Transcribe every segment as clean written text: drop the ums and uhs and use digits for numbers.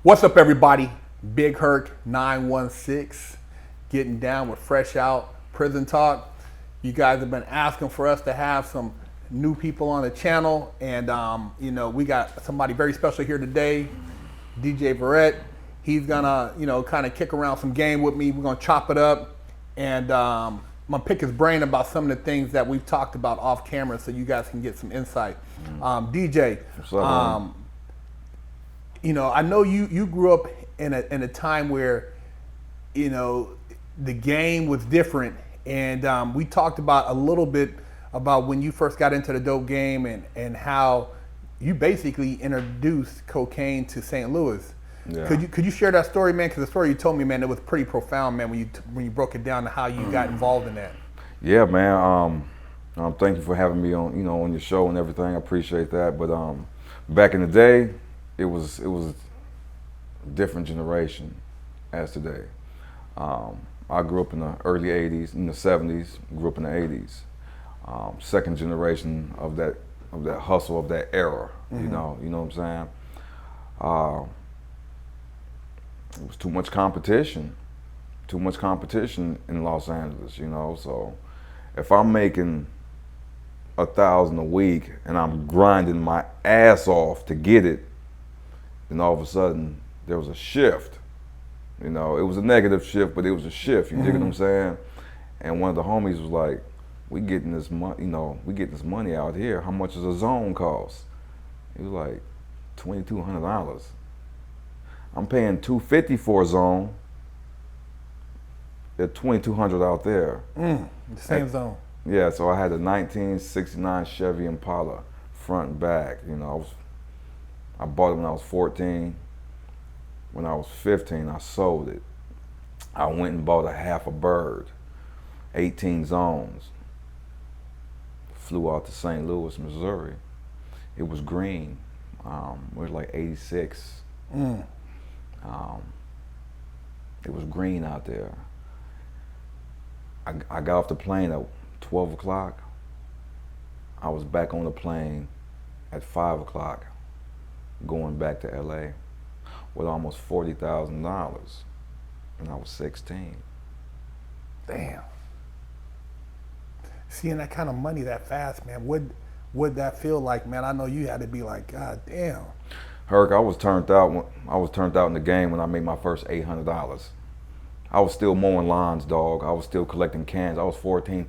What's up, everybody? Big Herc 916, getting down with Fresh Out Prison Talk. You guys have been asking for us to have some new people on the channel, and we got somebody very special here today, DJ Verrett. He's gonna, kind of kick around some game with me. We're gonna chop it up, and I'm gonna pick his brain about some of the things that we've talked about off camera, so you guys can get some insight. DJ, What's up, I know you grew up in a time where, the game was different, and we talked about a little bit about when you first got into the dope game and how you basically introduced cocaine to St. Louis. Yeah. Could you share that story, man? Because the story you told me, man, it was pretty profound, man, when you broke it down to how you got involved in that. Yeah, man. Thank you for having me on, on your show and everything. I appreciate that. But back in the day, it was a different generation as today. I grew up in the early '80s, in the '70s. Grew up in the '80s. Second generation of that hustle of that era. Mm-hmm. You know what I'm saying? It was too much competition in Los Angeles. So if I'm making 1,000 a week and I'm grinding my ass off to get it, then all of a sudden there was a shift. It was a negative shift, but it was a shift. You dig what I'm saying? And one of the homies was like, "We getting this money, we getting this money out here. How much does a zone cost?" He was like, $2,200. I'm paying $250 for a zone. At $2,200 out there. The same zone. Yeah, so I had a 1969 Chevy Impala, front and back. I bought it when I was 14. When I was 15, I sold it. I went and bought a half a bird, 18 zones. Flew out to St. Louis, Missouri. It was green. It was like 86. It was green out there. I got off the plane at 12 o'clock. I was back on the plane at 5 o'clock, going back to LA with almost $40,000, and I was 16. Damn. Seeing that kind of money that fast, man, would that feel like, man? I know you had to be like, God damn. Herc, I was turned out in the game when I made my first $800. I was still mowing lawns, dog. I was still collecting cans. I was 14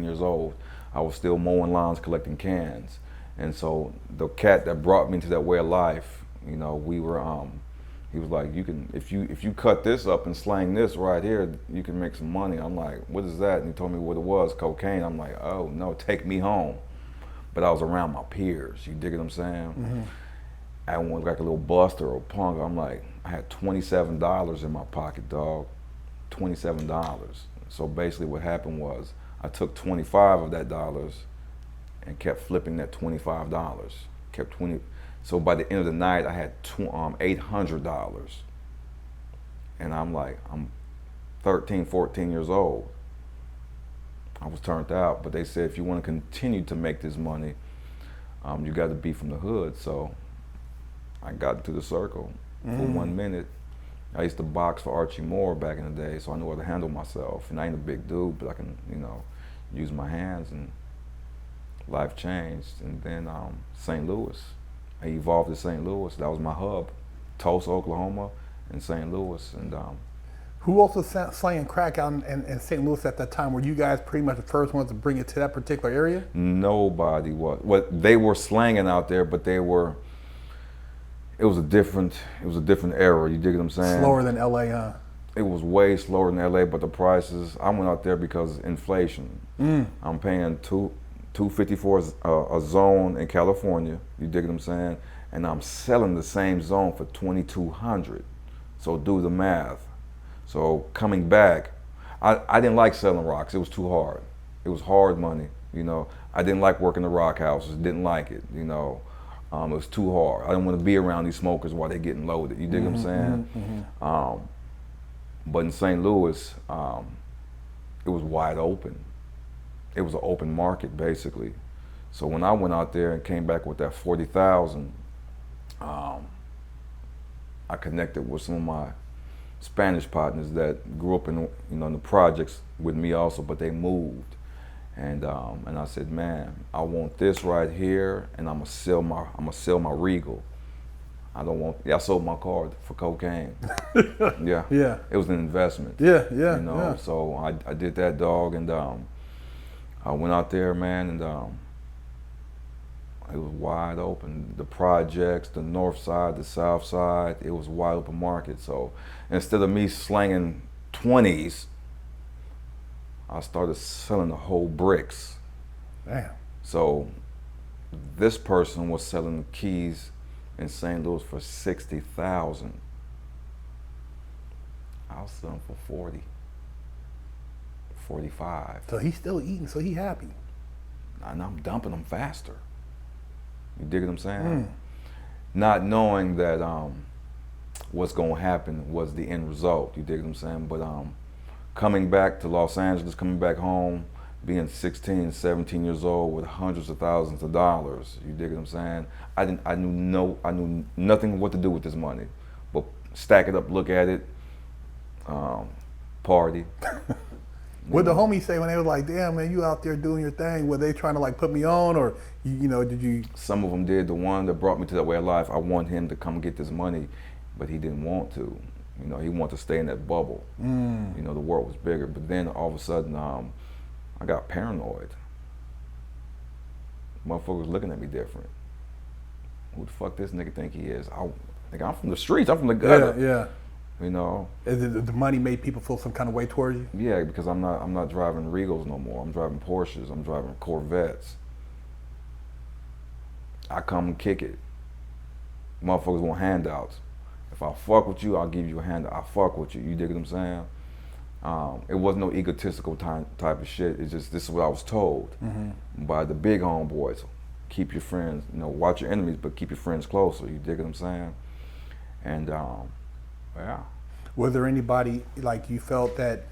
years old. I was still mowing lawns, collecting cans. And so the cat that brought me to that way of life, we were, he was like, if you cut this up and slang this right here, you can make some money. I'm like, what is that? And he told me what it was, cocaine. I'm like, oh no, take me home. But I was around my peers. You dig what I'm saying? Mm-hmm. I went like a little buster or punk. I'm like, I had $27 in my pocket, dog. $27. So basically what happened was I took 25 of that dollars and kept flipping that $25. Kept 20. So by the end of the night, I had $800. And I'm like, I'm 13, 14 years old. I was turned out, but they said if you want to continue to make this money, you got to be from the hood. So I got into the circle for 1 minute. I used to box for Archie Moore back in the day, so I knew how to handle myself. And I ain't a big dude, but I can, use my hands, and life changed. And then St. Louis, I evolved to St. Louis. That was my hub, Tulsa, Oklahoma, and St. Louis. And who else was slaying crack out in St. Louis at that time? Were you guys pretty much the first ones to bring it to that particular area? Nobody was. They were slanging out there, but it was a different era. You dig what I'm saying? Slower than LA, huh? It was way slower than LA, but the prices, I went out there because inflation. I'm paying $250 for a zone in California. You dig what I'm saying? And I'm selling the same zone for $2,200. So do the math. So coming back, I didn't like selling rocks. It was too hard. It was hard money. I didn't like working the rock houses. Didn't like it. It was too hard. I didn't want to be around these smokers while they're getting loaded. You dig what I'm saying? But in St. Louis, it was wide open. It was an open market, basically. So when I went out there and came back with that 40,000, I connected with some of my Spanish partners that grew up in in the projects with me also, but they moved. And I said, man, I want this right here, and I'm gonna sell my Regal. I don't want. Yeah, I sold my car for cocaine. Yeah, Yeah. it was an investment. Yeah, yeah, You know, yeah. so I did that, dog, and I went out there, man, and it was wide open. The projects, the north side, the south side, it was a wide open market. So instead of me slanging 20s, I started selling the whole bricks. Damn. So this person was selling the keys in St. Louis for 60,000. I was selling for 40, 45. So he's still eating, so he happy. And I'm dumping them faster. You dig what I'm saying? Not knowing that what's gonna happen was the end result. You dig what I'm saying? But coming back to Los Angeles, coming back home, being 16, 17 years old with hundreds of thousands of dollars. You dig what I'm saying? I knew nothing what to do with this money, but stack it up, look at it, party. What the homies say when they was like, damn, man, you out there doing your thing? Were they trying to like put me on, or, you know, did you? Some of them did. The one that brought me to that way of life, I want him to come get this money, but he didn't want to. You know, he wanted to stay in that bubble. You know, the world was bigger. But then all of a sudden, I got paranoid. Motherfuckers looking at me different. Who the fuck this nigga think he is? I'm from the streets. I'm from the gutter. Yeah. You know. The money made people feel some kind of way towards you? Yeah, because I'm not driving Regals no more. I'm driving Porsches. I'm driving Corvettes. I come and kick it. Motherfuckers want handouts. If I fuck with you, I'll give you a handout. I fuck with you. You dig what I'm saying? It wasn't no egotistical type of shit. It's just this is what I was told by the big homeboys. Keep your friends, you know, watch your enemies, but keep your friends closer. You dig what I'm saying? And yeah. Was there anybody like you felt that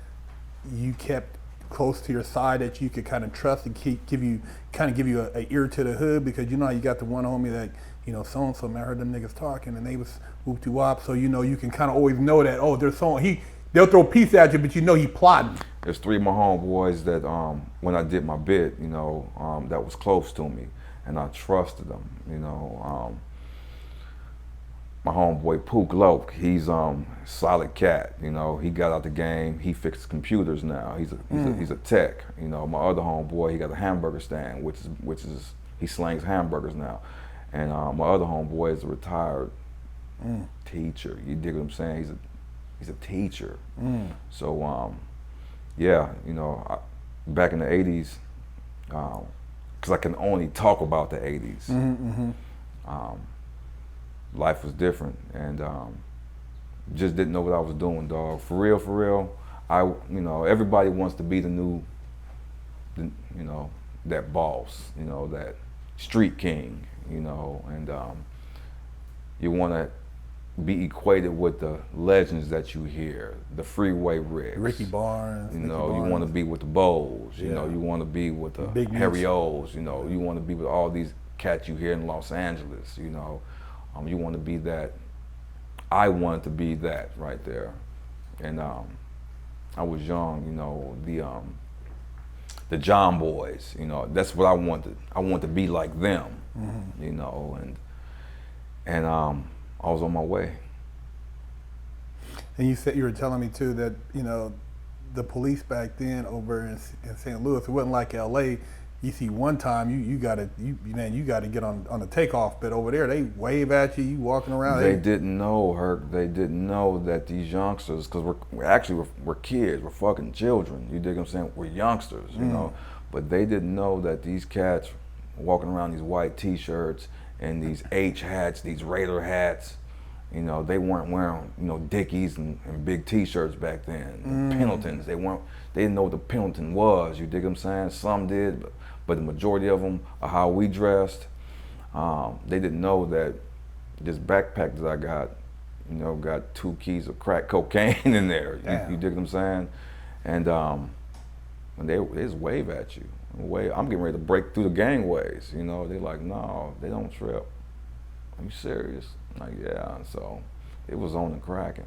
you kept close to your side that you could kind of trust and give you a ear to the hood? Because you know you got the one homie that, you know, so and so, man, I heard them niggas talking and they was whoop de wop. So you know you can kind of always know that, oh, there's someone they'll throw a piece at you, but you know he plotting. There's 3 of my homeboys that when I did my bid, you know, that was close to me, and I trusted them. You know, my homeboy Pook Loke, he's solid cat. You know, he got out the game. He fixes computers now. He's a tech. You know, my other homeboy, he got a hamburger stand, which is he slangs hamburgers now. And my other homeboy is a retired teacher. You dig what I'm saying? He's a teacher. So yeah, you know, back in the 80s, because I can only talk about the 80s. Life was different, and just didn't know what I was doing, dog. For real, you know, everybody wants to be you know, that boss, you know, that street king, you know, and you want to be equated with the legends that you hear, the Freeway Ricks, Ricky Barnes. you know, you want to be with the Bowls, you know, you want to be with the Big Harry Meech. O's, you know, you want to be with all these cats you hear in Los Angeles, you know. You want to be that. I wanted to be that right there, and I was young, you know. The John Boys, you know. That's what I wanted. I wanted to be like them, you know. And I was on my way. And you said, you were telling me too that, you know, the police back then over in St. Louis, it wasn't like LA. You see one time you gotta get on the takeoff, but over there they wave at you, you walking around. They didn't know, Herc. They didn't know that these youngsters, because we're kids, we're fucking children. You dig what I'm saying? We're youngsters, you know. But they didn't know that these cats walking around these white T-shirts and these H hats, these Raider hats. You know, they weren't wearing, you know, Dickies and big T-shirts back then. The Pendletons, they didn't know what the Pendleton was. You dig what I'm saying? Some did, but the majority of them are how we dressed. They didn't know that this backpack that I got, you know, got 2 keys of crack cocaine in there. You dig what I'm saying? And when they just wave at you. I'm getting ready to break through the gangways. You know, they're like, no, they don't trip. Are you serious? I'm like, yeah. So it was on and cracking.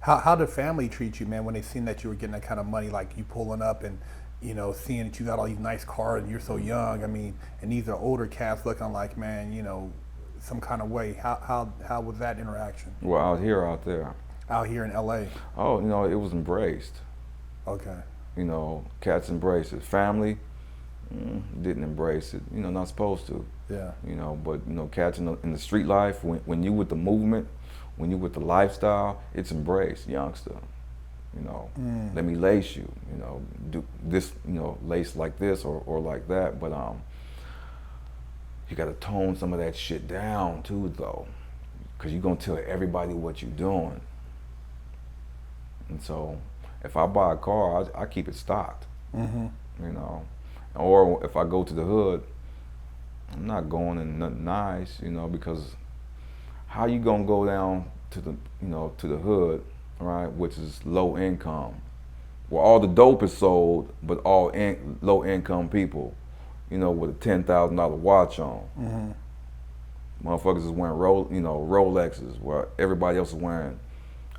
How did family treat you, man, when they seen that you were getting that kind of money, like you pulling up and, you know, seeing that you got all these nice cars and you're so young? I mean, and these are older cats looking like, man, you know, some kind of way. How was that interaction? Well, out here, out there. Out here in LA. Oh, you know, it was embraced. Okay. You know, cats embraced it. Family didn't embrace it. You know, not supposed to. Yeah. You know, but you know, cats in the street life, when you with the movement, when you with the lifestyle, it's embraced, youngster. You know, let me lace you. You know, do this. You know, lace like this or like that. But you got to tone some of that shit down too, though, because you're gonna tell everybody what you're doing. And so, if I buy a car, I keep it stocked. You know, or if I go to the hood, I'm not going in nothing nice, you know, because how you gonna go down to the, you know, to the hood, right, which is low income, where all the dope is sold, but all low income people, you know, with a $10,000 watch on. Motherfuckers is wearing Rolexes, where everybody else is wearing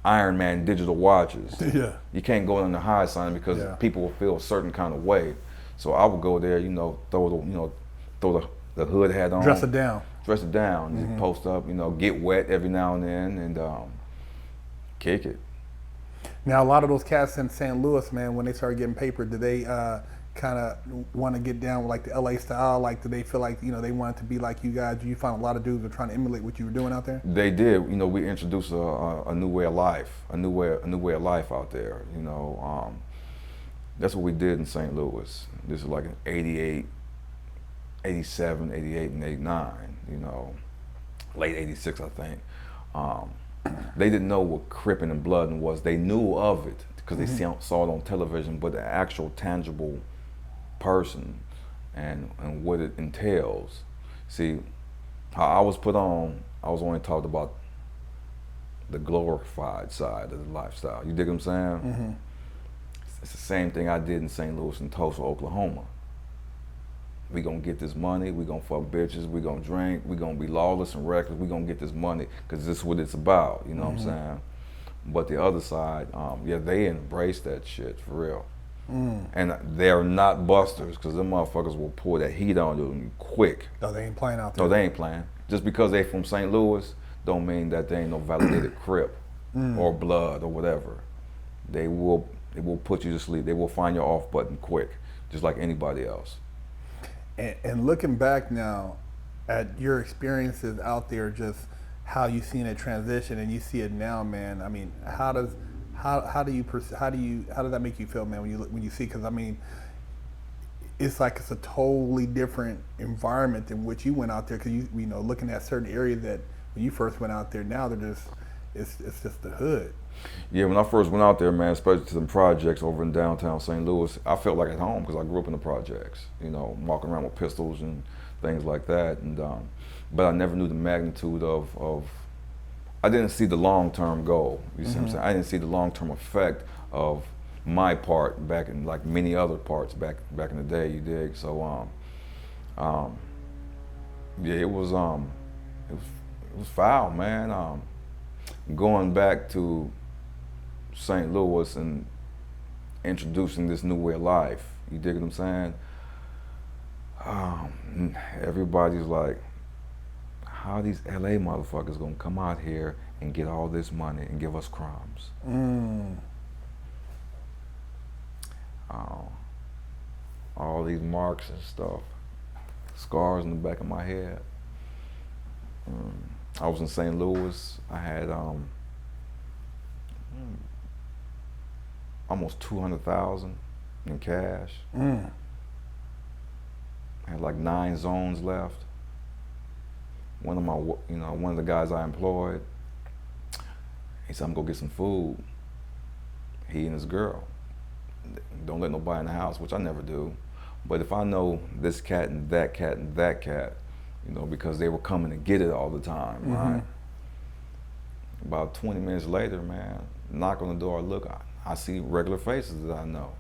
Iron Man digital watches. Yeah. You can't go on the high sign because people will feel a certain kind of way. So I would go there, you know, throw the hood hat on. Dress it down. Dress it down. Just post up, you know, get wet every now and then, and kick it. Now, a lot of those cats in St. Louis, man, when they started getting paper, did they kind of want to get down with like the LA style? Like, do they feel like, you know, they wanted to be like you guys? Do you find a lot of dudes are trying to emulate what you were doing out there? They did. You know, we introduced a new way of life, a new way of life out there. You know, that's what we did in St. Louis. This is like in 88, 87, 88, and 89. You know, late 86, I think. They didn't know what Crippin' and Bloodin' was. They knew of it because they saw it on television, but the actual tangible person and what it entails. See, how I was put on, I was only taught about the glorified side of the lifestyle. You dig what I'm saying? It's the same thing I did in St. Louis and Tulsa, Oklahoma. We gonna get this money, we gonna fuck bitches, we gonna drink, we gonna be lawless and reckless, we gonna get this money, because this is what it's about, you know what I'm saying? But the other side, yeah, they embrace that shit, for real. And they're not busters, because them motherfuckers will pour that heat on you quick. No, they ain't playing out there. No, they ain't playing. Just because they from St. Louis, don't mean that they ain't no validated Crip or Blood or whatever. They will put you to sleep. They will find your off button quick, just like anybody else. And looking back now at your experiences out there, just how you seen it transition and you see it now, man. I mean, how does that make you feel, man, when you see? Because I mean, it's like it's a totally different environment than what you went out there. Because you know, looking at certain areas that when you first went out there, now they're just it's just the hood. Yeah, when I first went out there, man, especially to some projects over in downtown St. Louis, I felt like at home because I grew up in the projects, you know, walking around with pistols and things like that. And but I never knew the magnitude of I didn't see the long-term goal. You see what I'm saying? I didn't see the long-term effect of my part back in, like many other parts back in the day, you dig? So yeah, it was foul, man. Going back to St. Louis and introducing this new way of life. You dig what I'm saying? Everybody's like, how these LA motherfuckers gonna come out here and get all this money and give us crumbs? All these marks and stuff, scars in the back of my head. I was in St. Louis. I had almost 200,000 in cash. I had like 9 zones left. One of the guys I employed, he said, "I'm gonna go get some food." He and his girl. Don't let nobody in the house, which I never do. But if I know this cat and that cat and that cat, you know, because they were coming to get it all the time, right? About 20 minutes later, man, knock on the door, look, I see regular faces that I know.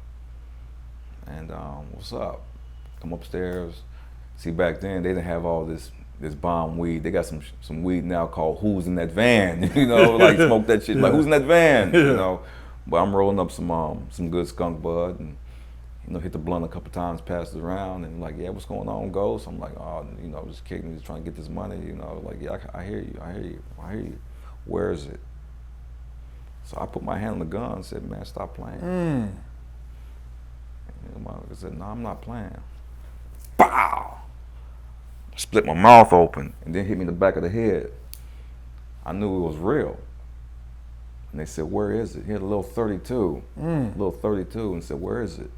And what's up? Come upstairs. See, back then, they didn't have all this this bomb weed. They got some weed now called "Who's in That Van?" You know, like smoke that shit. Like, who's in that van? You know, but I'm rolling up some good skunk bud and, you know, hit the blunt a couple times, pass it around, and like, yeah, what's going on, Ghost? I'm like, oh, you know, just kidding, just trying to get this money. You know, like, yeah, I hear you, I hear you, I hear you. Where is it? So I put my hand on the gun and said, man, stop playing. And the motherfucker said, no, I'm not playing. Bow! Split my mouth open and then hit me in the back of the head. I knew it was real. And they said, where is it? He had a little 32, little 32, and said, where is it?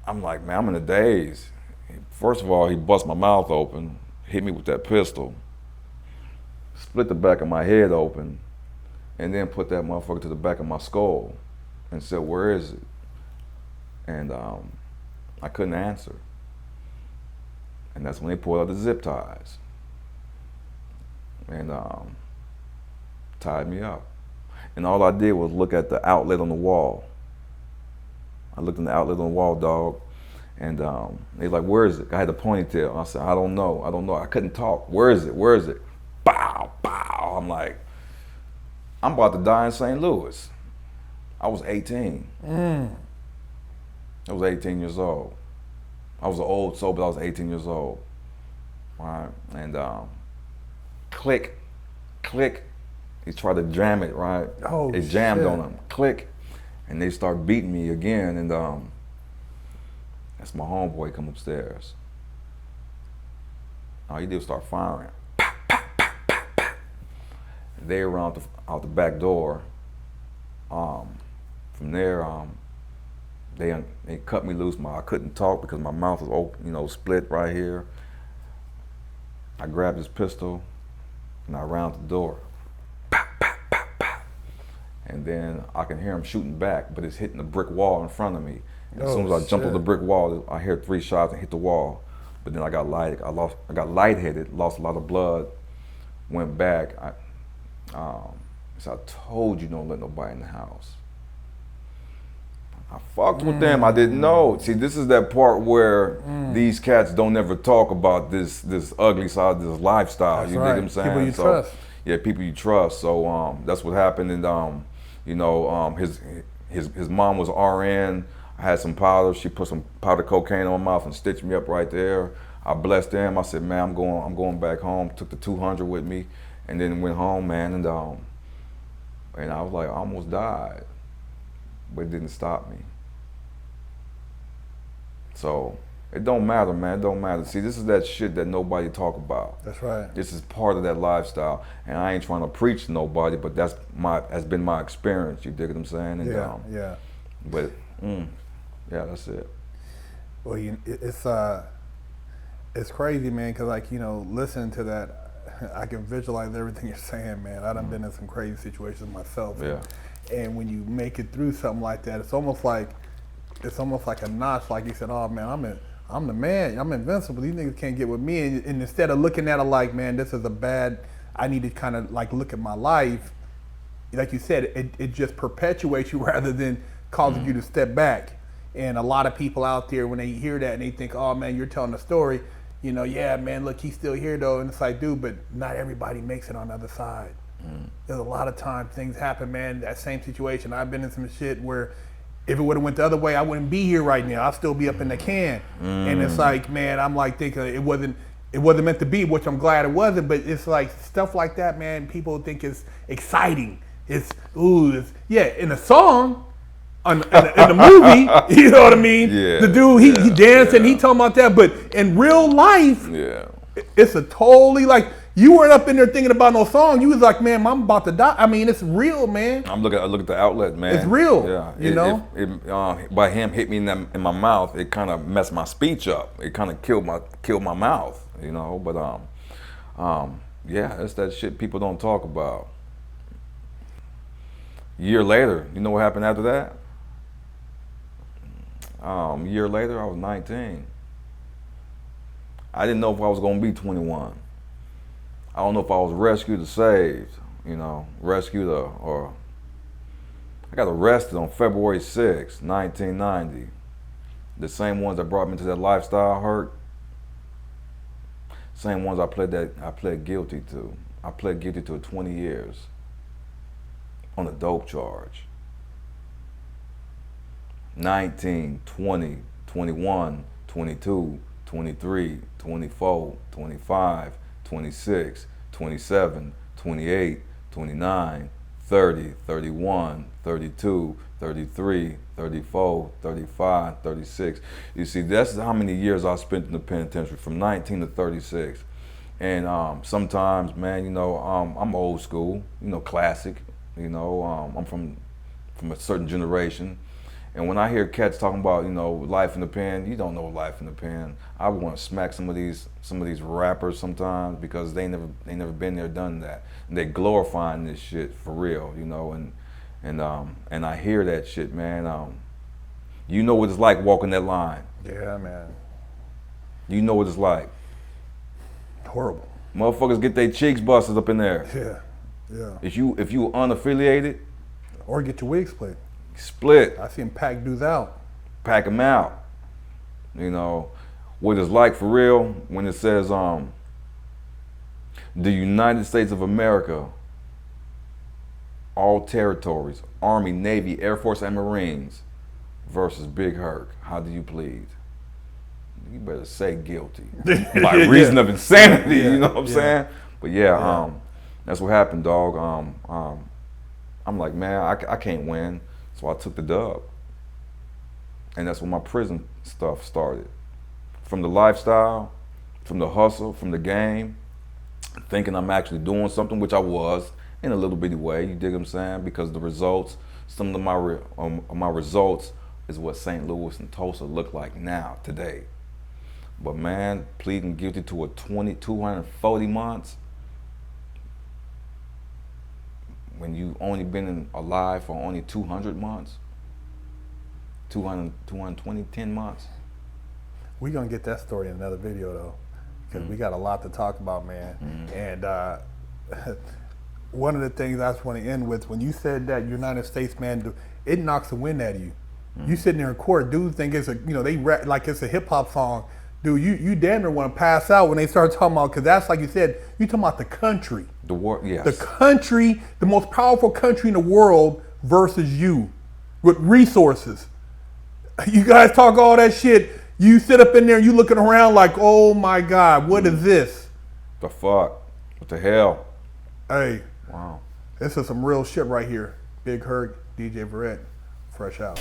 I'm like, man, I'm in a daze. First of all, he bust my mouth open, hit me with that pistol, split the back of my head open, and then put that motherfucker to the back of my skull and said, where is it? And I couldn't answer. And that's when they pulled out the zip ties and tied me up. And all I did was look at the outlet on the wall. I looked in the outlet on the wall, dog, and they like, where is it? I had a ponytail. I said, I don't know. I couldn't talk. Where is it? Where is it? Bow, bow. I'm like, I'm about to die in St. Louis. I was 18. I was 18 years old. I was an old soul, but I was 18 years old. All right, and click, click. He tried to jam it, right? Oh, it jammed shit. on him. Click, and they start beating me again, and that's my homeboy come upstairs. All he did was start firing. Pop, pop, pop, pop, pop. They were out the back door. From there, they cut me loose. I couldn't talk because my mouth was open, you know, split right here. I grabbed his pistol and I ran the door. Pop, pop, pop, pop. And then I can hear him shooting back, but it's hitting the brick wall in front of me. And as soon as I jumped on the brick wall, I heard 3 shots and hit the wall. But then I got lightheaded, lost a lot of blood, went back. So I told you don't let nobody in the house. I fucked with them. I didn't know. See, this is that part where these cats don't ever talk about this ugly side of this lifestyle. That's you right. dig what I'm saying? People you So, trust. Yeah, people you trust. So that's what happened. And you know, his mom was RN. I had some powder. She put some powdered cocaine on my mouth and stitched me up right there. I blessed them. I said, man, I'm going back home. Took the 200 with me, and then went home, man. And I was like, I almost died, but it didn't stop me. So it don't matter, man. It don't matter. See, this is that shit that nobody talk about. That's right. This is part of that lifestyle, and I ain't trying to preach to nobody, but that's been my experience. You dig what I'm saying? And, Yeah. But yeah, that's it. Well, it's crazy, man, because, like, you know, listening to that, I can visualize everything you're saying, man. I done been in some crazy situations myself. Yeah. And when you make it through something like that, it's almost like a notch. Like you said, oh man, I'm the man. I'm invincible. These niggas can't get with me. And instead of looking at it like, man, this is a bad, I need to kind of like look at my life. Like you said, it just perpetuates you rather than causing you to step back. And a lot of people out there, when they hear that and they think, oh man, you're telling a story, you know, yeah, man, look, he's still here though. And it's like, dude, but not everybody makes it on the other side. There's a lot of times things happen, man. That same situation. I've been in some shit where if it would have went the other way, I wouldn't be here right now. I'd still be up in the can. And it's like, man, I'm like thinking it wasn't meant to be, which I'm glad it wasn't. But it's like stuff like that, man. People think it's exciting. It's in a song, in the movie, you know what I mean? Yeah. The dude, he dancing, he talking about that. But in real life, it's a totally like. You weren't up in there thinking about no song. You was like, man, I'm about to die. I mean, it's real, man. I look at the outlet, man. It's real. Yeah. You know? By him hitting me in my mouth, it kind of messed my speech up. It kind of killed my mouth, you know. But yeah, that's that shit people don't talk about. A year later, you know what happened after that? A year later, I was 19. I didn't know if I was gonna be 21. I don't know if I was rescued or saved, you know, or I got arrested on February 6, 1990. The same ones that brought me to that lifestyle hurt, Same ones I pled guilty to. I pled guilty to 20 years on a dope charge. 19, 20, 21, 22, 23, 24, 25, 26, 27, 28, 29, 30, 31, 32, 33, 34, 35, 36. You see, that's how many years I spent in the penitentiary, from 19 to 36. And sometimes, man, you know, I'm old school, you know, classic. You know, I'm from a certain generation. And when I hear cats talking about, you know, life in the pen, you don't know life in the pen. I want to smack some of these rappers sometimes, because they never been there, done that. And they glorifying this shit for real, you know. And I hear that shit, man. You know what it's like walking that line. Yeah, man. You know what it's like. Horrible. Motherfuckers get their cheeks busted up in there. Yeah, yeah. If you unaffiliated, or get your wig split. Split. I seen pack dudes out. Pack them out. You know what it's like for real when it says the United States of America, all territories, Army, Navy, Air Force, and Marines versus Big Herc. How do you plead? You better say guilty by reason of insanity. You know what I'm saying? But yeah, that's what happened, dog. I'm like, man, I can't win, so I took the dub, and that's when my prison stuff started. From the lifestyle, from the hustle, from the game, thinking I'm actually doing something, which I was in a little bitty way. You dig what I'm saying? Because the results, some of my results, is what St. Louis and Tulsa look like now today. But man, pleading guilty to 240 months, when you only been alive for only 200 months, 220, 10 months. We're gonna get that story in another video though, because we got a lot to talk about, man. And one of the things I just want to end with, when you said that United States, man, it knocks the wind out of you. You sitting there in court, dudes think it's they rap like it's a hip hop song. Dude, you damn near want to pass out when they start talking about, because that's like you said, you talking about the country. The war, yes. The country, the most powerful country in the world versus you with resources. You guys talk all that shit. You sit up in there, you looking around like, oh my God, what is this? The fuck? What the hell? Hey. Wow. This is some real shit right here. Big Herc, DJ Verrett, fresh out.